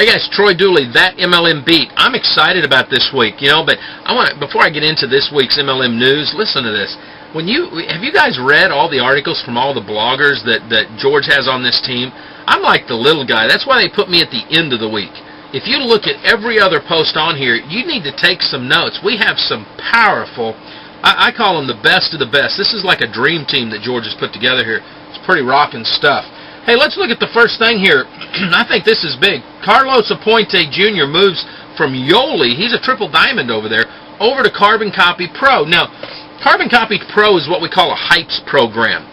Hey guys, Troy Dooley, that MLM beat. I'm excited about this week, but before I get into this week's MLM news, listen to this. Have you guys read all the articles from all the bloggers that George has on this team? I'm like the little guy. That's why they put me at the end of the week. If you look at every other post on here, you need to take some notes. We have some powerful, I call them the best of the best. This is like a dream team that George has put together here. It's pretty rocking stuff. Hey, let's look at the first thing here. I think this is big. Carlos Aponte Jr. moves from Yoli, he's a triple diamond over there, over to Carbon Copy Pro. Now, Carbon Copy Pro is what we call a HYPES program.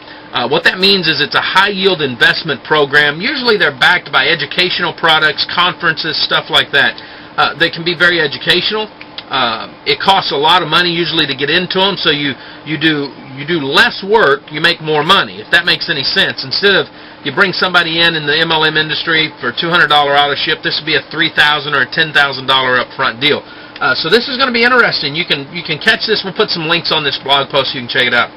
What that means is it's a high-yield investment program. Usually they're backed by educational products, conferences, stuff like that. They can be very educational. It costs a lot of money usually to get into them, so you do less work, you make more money, if that makes any sense. Instead of you bring somebody in the MLM industry for $200 auto-ship, this would be a $3,000 or a $10,000 upfront deal. So this is going to be interesting. You can catch this. We'll put some links on this blog post so you can check it out.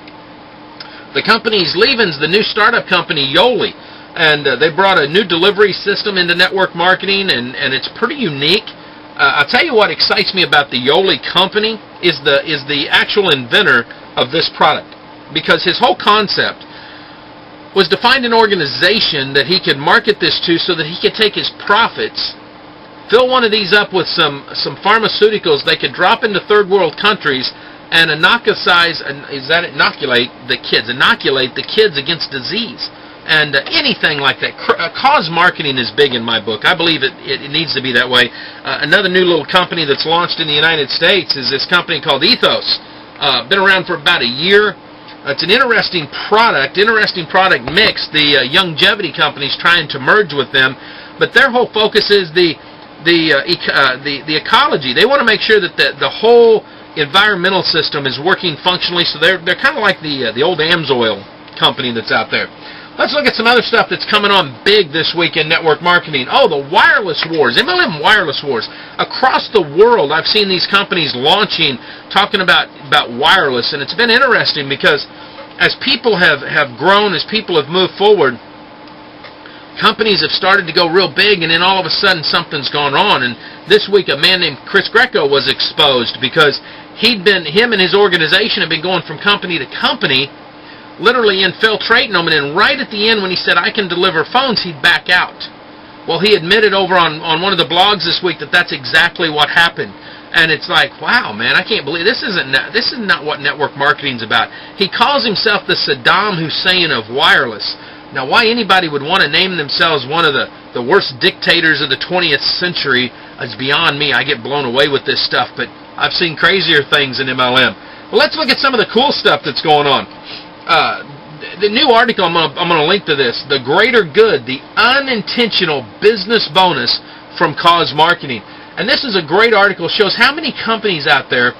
The company's leaving the new startup company, Yoli, and they brought a new delivery system into network marketing, and it's pretty unique. I'll tell you what excites me about the Yoli company is the actual inventor of this product, because his whole concept was to find an organization that he could market this to so that he could take his profits, fill one of these up with some pharmaceuticals they could drop into third world countries and inoculate the kids against disease and anything like that. Cause marketing is big in my book. I believe it needs to be that way. Another new little company that's launched in the United States is this company called Ethos. Been around for about a year. It's an interesting product mix. The Longevity company's trying to merge with them, but their whole focus is the ecology. They want to make sure that the whole environmental system is working functionally. So they're kind of like the old AMSOIL company that's out there. Let's look at some other stuff that's coming on big this week in network marketing. Oh, the wireless wars, MLM wireless wars. Across the world, I've seen these companies launching, talking about wireless, and it's been interesting because as people have grown, as people have moved forward, companies have started to go real big, and then all of a sudden something's gone on. And this week, a man named Chris Greco was exposed because him and his organization have been going from company to company, literally infiltrating them, and then right at the end when he said, I can deliver phones, he'd back out. Well, he admitted over on one of the blogs this week that that's exactly what happened. And it's like, wow, man, I can't believe this is not what network marketing's about. He calls himself the Saddam Hussein of wireless. Now, why anybody would want to name themselves one of the worst dictators of the 20th century is beyond me. I get blown away with this stuff, but I've seen crazier things in MLM. Well, let's look at some of the cool stuff that's going on. The new article, I'm going to link to this, The Greater Good, the Unintentional Business Bonus from Cause Marketing. And this is a great article, shows how many companies out there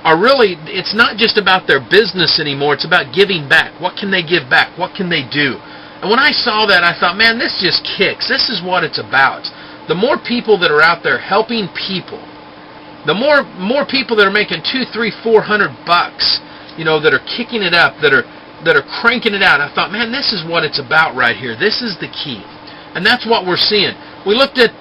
are really, it's not just about their business anymore, it's about giving back. What can they give back? What can they do? And when I saw that, I thought, man, this just kicks. This is what it's about. The more people that are out there helping people, the more people that are making $200, $300, $400, that are kicking it up, that are cranking it out. I thought, man, this is what it's about right here. This is the key. And that's what we're seeing. We looked at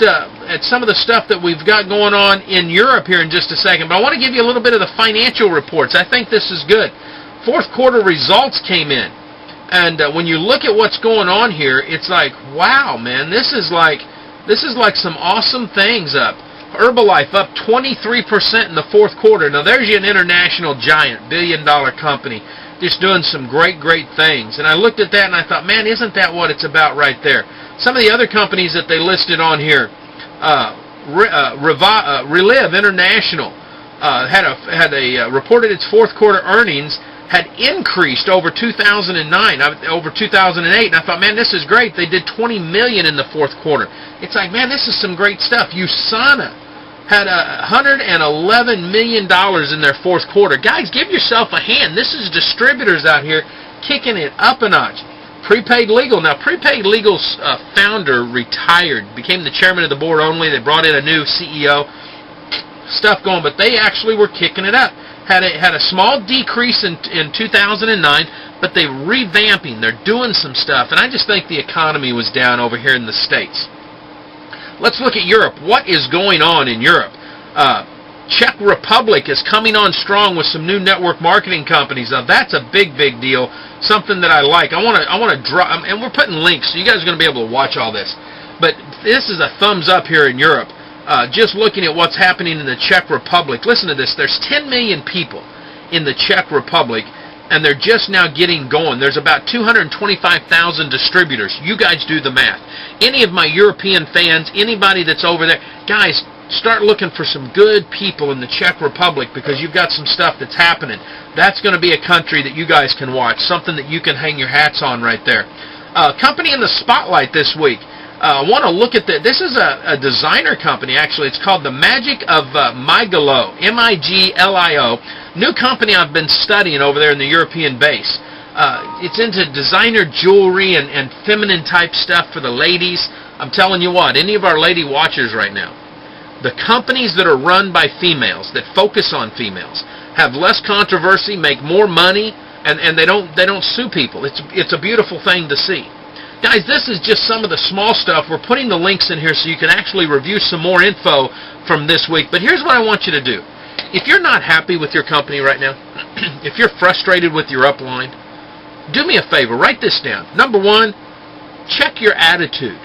some of the stuff that we've got going on in Europe here in just a second, but I want to give you a little bit of the financial reports. I think this is good. Fourth quarter results came in. And when you look at what's going on here, it's like, wow, man, this is like some awesome things up. Herbalife up 23% in the fourth quarter. Now, there's you an international giant, billion-dollar company, just doing some great things. And I looked at that and I thought, man, isn't that what it's about right there? Some of the other companies that they listed on here, Relive International reported its fourth quarter earnings had increased over 2009, over 2008, and I thought, man, this is great. They did $20 million in the fourth quarter. It's like, man, this is some great stuff. USANA had $111 million in their fourth quarter. Guys, give yourself a hand. This is distributors out here kicking it up a notch. Prepaid Legal. Now, Prepaid Legal's founder retired, became the chairman of the board only. They brought in a new CEO. Stuff going, but they actually were kicking it up. Had a small decrease in 2009, but they're revamping. They're doing some stuff, and I just think the economy was down over here in the States. Let's look at Europe. What is going on in Europe? Czech Republic is coming on strong with some new network marketing companies. Now that's a big deal. Something that I like. I want to drop, and we're putting links, so you guys are going to be able to watch all this. But this is a thumbs up here in Europe. Just looking at what's happening in the Czech Republic. Listen to this. There's 10 million people in the Czech Republic, and they're just now getting going. There's about 225,000 distributors. You guys do the math. Any of my European fans, anybody that's over there, guys, start looking for some good people in the Czech Republic, because you've got some stuff that's happening. That's going to be a country that you guys can watch, something that you can hang your hats on right there. Company in the spotlight this week. I want to look at this is a designer company, actually. It's called The Magic of Miglo, M-I-G-L-I-O. New company I've been studying over there in the European base. It's into designer jewelry and feminine type stuff for the ladies. I'm telling you what, any of our lady watchers right now, the companies that are run by females, that focus on females, have less controversy, make more money, and they don't sue people. It's a beautiful thing to see. Guys, this is just some of the small stuff. We're putting the links in here so you can actually review some more info from this week. But here's what I want you to do. If you're not happy with your company right now, if you're frustrated with your upline, do me a favor, write this down. Number one, check your attitude.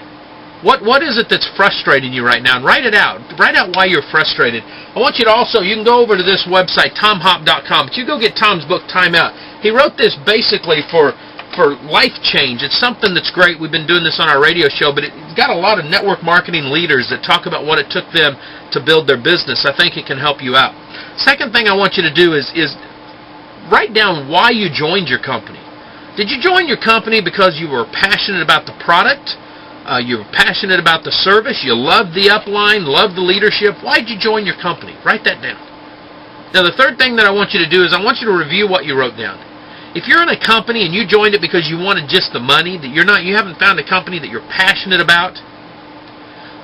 What is it that's frustrating you right now? And write it out. Write out why you're frustrated. I want you to also, you can go over to this website, tomhop.com, but you go get Tom's book, Time Out. He wrote this basically for life change. It's something that's great. We've been doing this on our radio show, but it's got a lot of network marketing leaders that talk about what it took them to build their business. I think it can help you out. Second thing I want you to do is write down why you joined your company. Did you join your company because you were passionate about the product? You were passionate about the service? You loved the upline, loved the leadership? Why did you join your company? Write that down. Now, the third thing that I want you to do is I want you to review what you wrote down. If you're in a company and you joined it because you wanted just the money, that you haven't found a company that you're passionate about,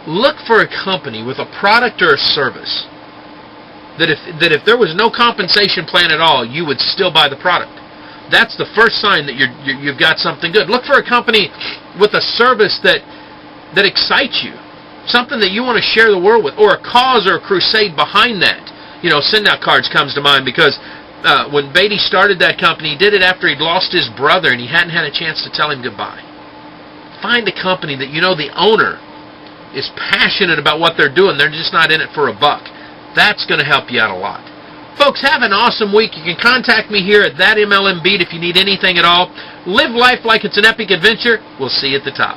look for a company with a product or a service that if there was no compensation plan at all, you would still buy the product. That's the first sign that you've got something good. Look for a company with a service that excites you, something that you want to share the world with, or a cause or a crusade behind that. You know, send out cards comes to mind, because when Beatty started that company, he did it after he'd lost his brother and he hadn't had a chance to tell him goodbye. Find a company that you know the owner is passionate about what they're doing. They're just not in it for a buck. That's going to help you out a lot. Folks, have an awesome week. You can contact me here at That MLM Beat if you need anything at all. Live life like it's an epic adventure. We'll see you at the top.